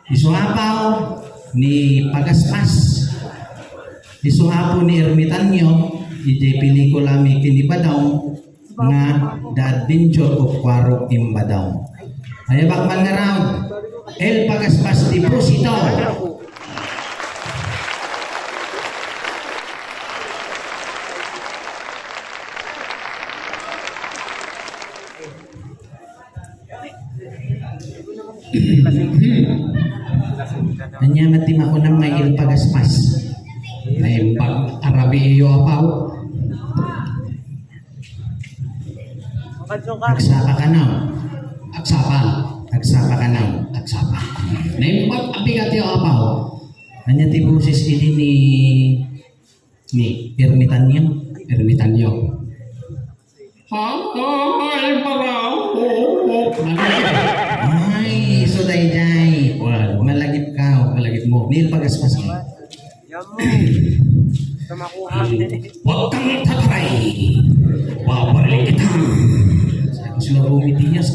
Isuhapaw ni Pagaspas. Isuhapo ni Ermitanyo. Ijay pelikula mi kinibadaw nga The Adventure of Quarok Imbadaw. Ay bakman nga raw. El Pagaspas Deposito. Kanya matima ko ng may Il Pagaspas. Ay pag Arabi iyo apaw. Agsapa ka na. Aksapa. Agsapa ka na. Aksapa. Naimbag abigat yung apaw. Kanya ti boses ini ni Ermitanyo. Ermitanyo. Ay, paraw. Ay, so day. Malagip ka. Malagit mo. Ni Il Pagaspas. Huwag kang tatry. Babalik kita. Sila bumitinyas.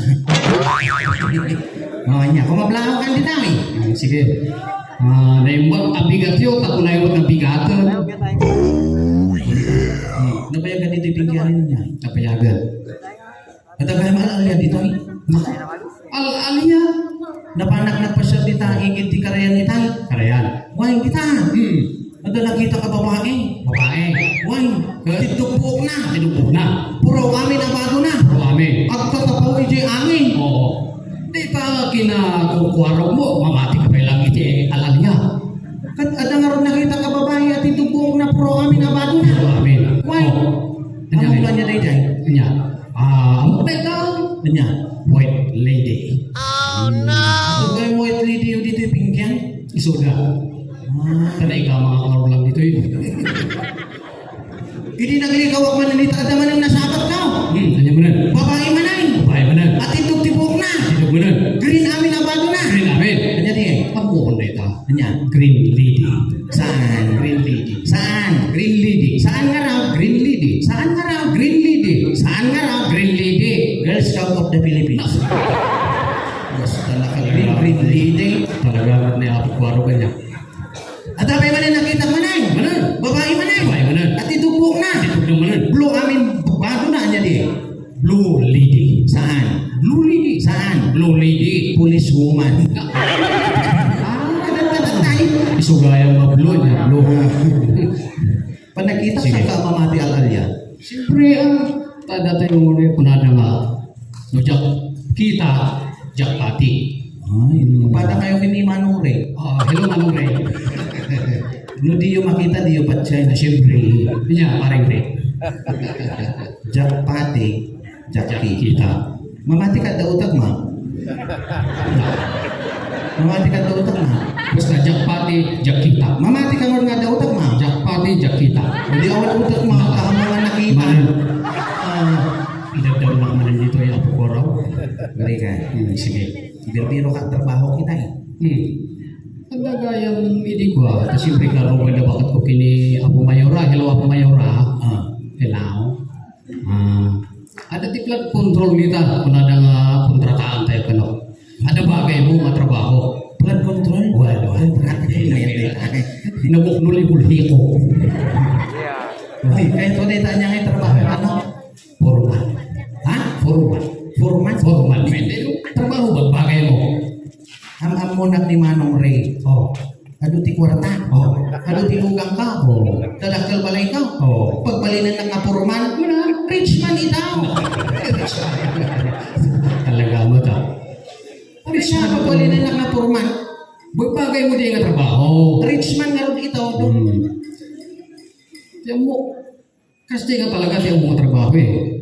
Niya, kumablaw kan di tayo. Sige. Naimbag abigat yun. Ako na yung nabigatan. Napayagan dito yung pinggianin niya. Napayagan. At ang kaya maalala dito ay. Al-alya. Napanak pa siya dito. Igit di karayan ni tayo. Karayan. Why kita? Ada nakita ka babae. Babae. Why? Tidugbuok na. Tinubog na. Puro amin ang bago na. Pero amin. At tatapaw ijay amin. Oo. Di pa kinakukuwaro mo. Mamati ka pa lang iti al-alya. Kat ada nga rin nakita ka babae at tidugbuok na puro amin ang bago na. Pero amin. Why? Ang ulan niya day. Kanya. Ang peta. Kanya. White lady. Ang gaya mo it lady yung dito yung pinggian. Isuda. Tanay ka mga kalaro lang dito yun. Hindi nagligawak man nalita at naman ang nasabat ka. Kanya mo na. Babae manay. Babae mo na. At itugtibok na. Tinubog mo na. Green amin ang bago na. Green amin. Kanya di eh. Ang buong na ito. Kanya. Green lady. Saan? Green lady. Saan? Green lady. Saan nga raw? Green lady. Saan nga raw? Green lady. Saan nga raw? Green lady. Girl Scout of the Philippines. Yes, talaga green lady. Talaga na apukwaro ka niya. At abay man nakita manay. Manan. Babae manay. Babae mo na. At itugtibok na. Tinubog mo na. Blue amin bago na niya di. Blue lady. Saan? Blue lady. Saan? Blue lady. Police woman. Isugayang mablo niya. Blue. Pag nakita Sige. sa kamamati al-alya. Siyempre, tada tayo muna yung punada nga. No, jak, kita, jak pati. Ay, pada kayo kini manure. Hello, Manong Ray. No diyo makita diyo patsay na Siyempre, niya, parang Ray. jak pati, jak Jak kita. kita. Mamati ka daw utag ma. Mamati ka daw utag ma. Basta jak pati, jak kita. Mamati ka nga daw utag ma. Jak pati, jak kita. Hindi awal utag ma kahamangan nakita. Manan, Ah, idagdaw lang manan dito yung apo ko raw. bari ka. Sige. Biro ka trabaho kita eh. Ang gagayang hindi ko kasi siyempre klaro ko na bakit ko kini Apo Mayora. Hello, Apo Mayora. Hello. Ada tiplat kontrol kita kung ada nga kontrataan tayo kano. Ada bagay mo nga trabaho. Blood control. Wala. Nabuknuli-bulhi ko. Ay, kaya to dita niya ngay trabaho ano? Formal. Ha? Formal. Forman. Formal. Pwede. Trabaho ba bagay mo? Am mo nak ni Manong Ray. Oh. Ado ti kwarta. Oh. Ado ti lugang ka. Oh. Dalakal balay ka. Oh. Pagbalinan ng apurman, rich man itaw. Talaga mo ta. Rich man pagbalinan ng apurman. Bagay mo din nga trabaho. Rich man nga rin ito. Yan mo. Kasi nga talaga yung mga trabaho eh.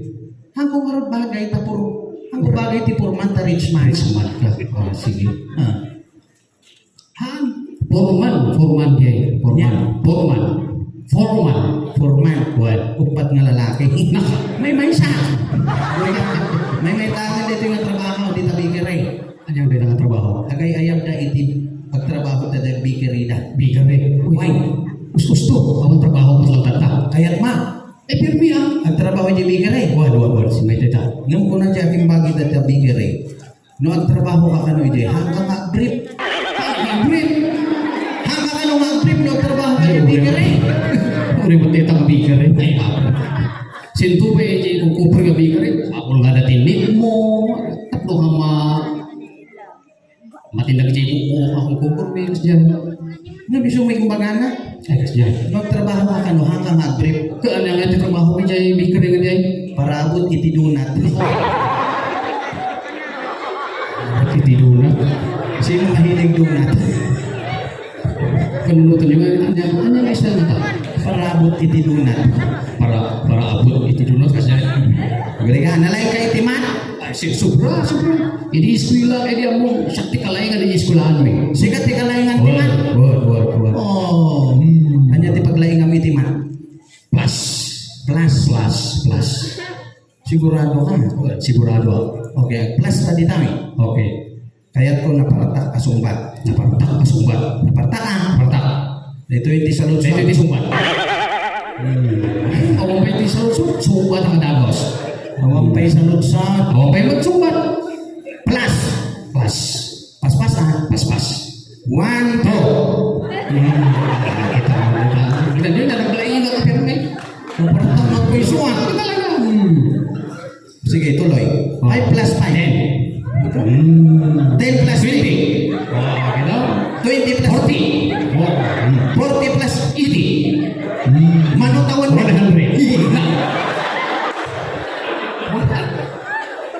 Hanggang nga rin bagay tapur. Hanggang bagay ti purman ta rich man. Sumat ka. Sige. Han. Foreman dia. Foreman. Purman. Upat nga lalaki. May sa. May tangan dito yung trabaho. Di tabi ka rin. Ano yung din ang trabaho? Agay ayam da iti pagtrabaho ta da bikeri da. Bigare. Why? Gusto. Ang trabaho mas lang tata. Kayat ma. Pirmi ah. Ang trabaho di bikeri. Wala. Si may tata. Nung kuna di aking bagi da bikeri. No ang trabaho ka kano ide hanggang mag-brief. Udah beteta ka bikar eh. Ay, ako. Sinto ba eh, kung kupre ka bikar eh. Ako nga na tinit mo. Tapos nga matindag dyan mo akong kupre eh. Kas dyan. Nabiso may kumbagana. Ay, kas dyan. Magtrabaho ka no hanggang mag-brief Kaan nga ito trabaho ko dyan, bikar nga dyan. para abot iti dunat. Kitiduna. Sino mahilig dunat? Kanunutan yung ano nga isla na ta? Para abot iti dunat. Para abot itidunot kasi Gali ka, nalay ka itiman. ay sobra. Ini eskwela, ini amo sakti kalaingan di eskwelahan mi. Sikat ti kalaingan timan. Buat. Oh, hanya ti paglaingan itiman. Plus. Sigurado ka. Sigurado. Okay, plus tadi tayo. Oke. Kaya't ko naparata kasumbat. Napartak pasumbat. Naparta ka. Napartak. Ito yung tisalot Ito di sumbat. Awang pa di salusot, sumbat ang dagos. Awang pa'y salutsat. Awang pa magsumbat. Plus. Plus. Pas-pas ha. Pas. 1, 2. Kita nyo na naglaing ka pero may. Naparta magpisuan. Talaga. Sige, tuloy. Ay, plus 5. 10 plus 20. Kita. 20 plus 40. 40 plus 80. manutawan mo. 100.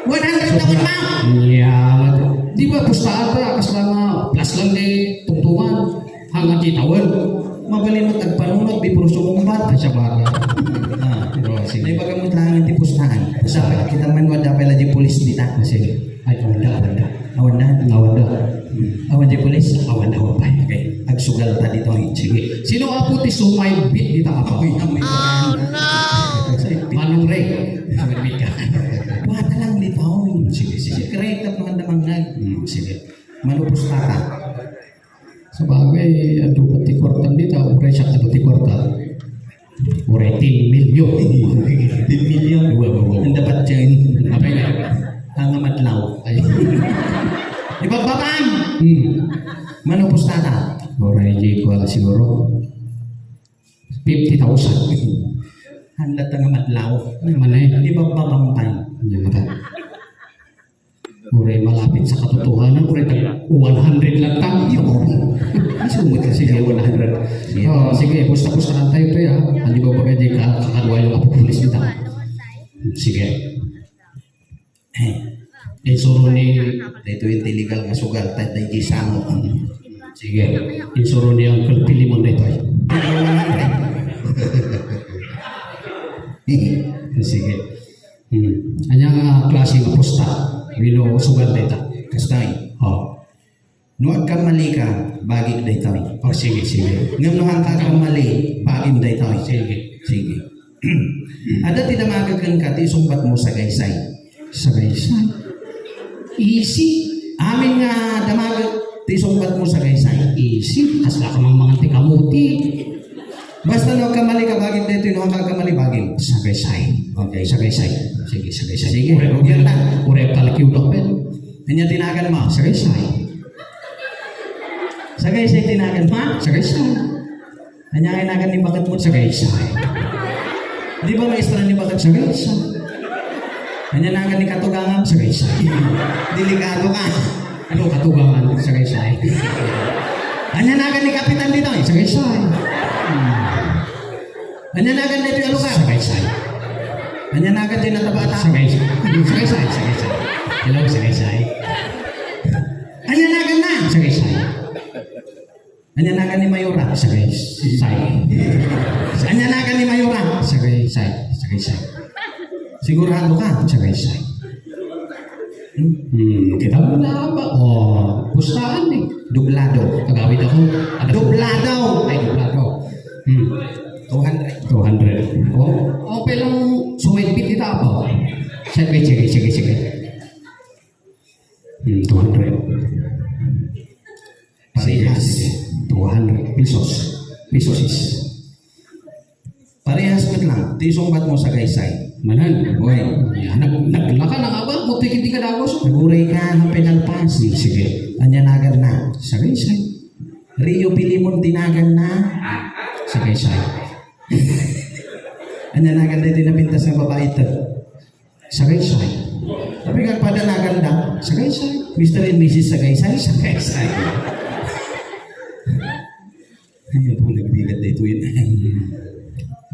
100 taon ma. Iya, di ba pustahan ka kas lang plus lang di tungtungan hanggang kitawan. Mabalin mo tagpanunod, di puro sumumbat. Ay siya baga. Pero Ay, sige. bagamot lang ti pustahan. Dapat kita man wada pala di pulis dita. Sige. Ay awanda. Awan na. Awan di pulis. Awanda pa. Okay. Agsugal ta dito. Sige. Sino apo ti sumay bit dita apa? Oh no! Manong Ray. Sumay bit ka. Wala lang dito. Sige. Secret at mga damangag. Sige. Manupustaka. Sebagai aduh peti kwartan dita, uray siya aduh peti kwartan. Uray 10 milyon. 10 million. Ang dapat dyan. Apa ini? Ang madlaw. Ay. Ibagbabaan! Manupustaka. Uray di ko siguro 50,000. Handat ang madlaw. Mana ya? Ibagbabang pa. Yan mata. Uray malapit sa katotohanan, uray tag 100 lang tayo. Sumut kasi Sige, 100. Oh, sige, pusta-pustahan tayo to ya. Hindi ba bagay di ka kakadwa yung apopulis kita? Sige. Insuro ni ito yung tiligal nga sugal tayo tayo gisamo. sige. Insuro ni Uncle Pilimon dito ay. Sige. Anyang klase nga pusta. Wino sugal dito. Kastay. Oh. Nuwag ka mali ka, bagi day tayo. Oh, sige. Ngam nuhang ka mali, bagim day tayo. Sige. Ada tidak magagkan ka, tisumbat mo sa gaysay. Sagay-say. Easy. Amin nga damagag, tisumbat mo sa gaysay. Easy. Kasla ka mga tikamuti. Basta nuwag ka mali ka, bagim day tayo, nuhang ka mali, bagim. Sagay-say. Okay. Sagay-say. Sige. Sige. Urep Yan. urep talakiw dok pen. Kanya tinagan mo. Sagay-say. Sa gaysay tinagan mo. Sagay-say. Kanya kinagan ni bakit mo sa Sagay-say. Di ba may istra ni bakit sa Sagay-say. Kanya nagan ni katugangan. Sagay-say. Delikado ka. Ano katugangan? Sagay-say. Kanya nagan ni kapitan dito. Sagay-say. Kanya nagan dito yung lugar. Sagay-say. Kanya nagan din natabata. Sagay-say. Sagay-say. Hello, sagay-say. Kanya nagan na. Sagay-say. Kanya nagan ni Mayura. Sagay-say. Kanya nagan ni Mayura. Sagay-say. Sigurado ka. Sagay-say. Kita muna ba? Oh, pustahan eh. Dublado. Kagawid ako. Dublado. Ay, dublado. 200. 200. Oh, okay lang sumigpit kita apa? Sige. 200. Parehas. 200 pesos. Pesos is. Parehas mit lang. Tisumbat mo sa gaysay. Manan. Uy. Yan, naglaka na nga ba? Mutikiti ka dagos. Naguray ka ng penalpas. Sige. Kanya nagan na. Sagay-say. Rio Pilimon tinagan na. Sagay-say. Anya nagan dito napintas ng babae ito. Sagaysay. Tapi kag padanagan da, Sagaysay. Mr. and Mrs. Sagaysay, Sagaysay. Ano po nagbigat dito yun?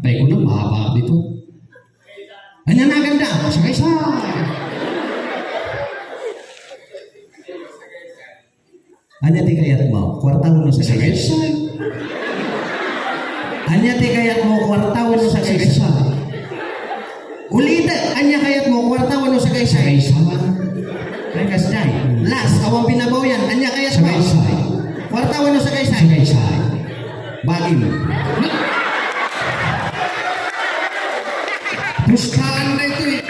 Tayo ko na mahaba dito. Anya nagan da, Sagaysay. anya ti kayat mo, kwartaon no sa Sagaysay. Sagaysay. Anya ti kayat mo, kwartaon no sa Sagaysay. Sagaysay. Ulita, anya kayat mo, kwartaon no sa Sagaysay. Sagaysay. Ay kasday. Last, awang pinabaw yan, anya kayat mo. Sagaysay. Kwartaon no sa Sagaysay. Sagaysay. Bagim. Pustahan na ito eh.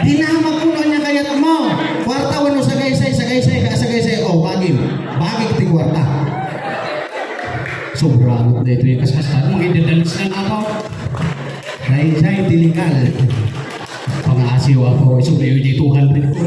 Dinama ko anya kayat mo. Kwartaon no sa Sagaysay, ka Sagaysay. Oh, bagim. Bagim ti kwarta. Sobrang na ito eh. Kasastan mo, idadalis na ako. Sagaysay, ti legal. Pang-asiw ako, isuliyo di 200 ko.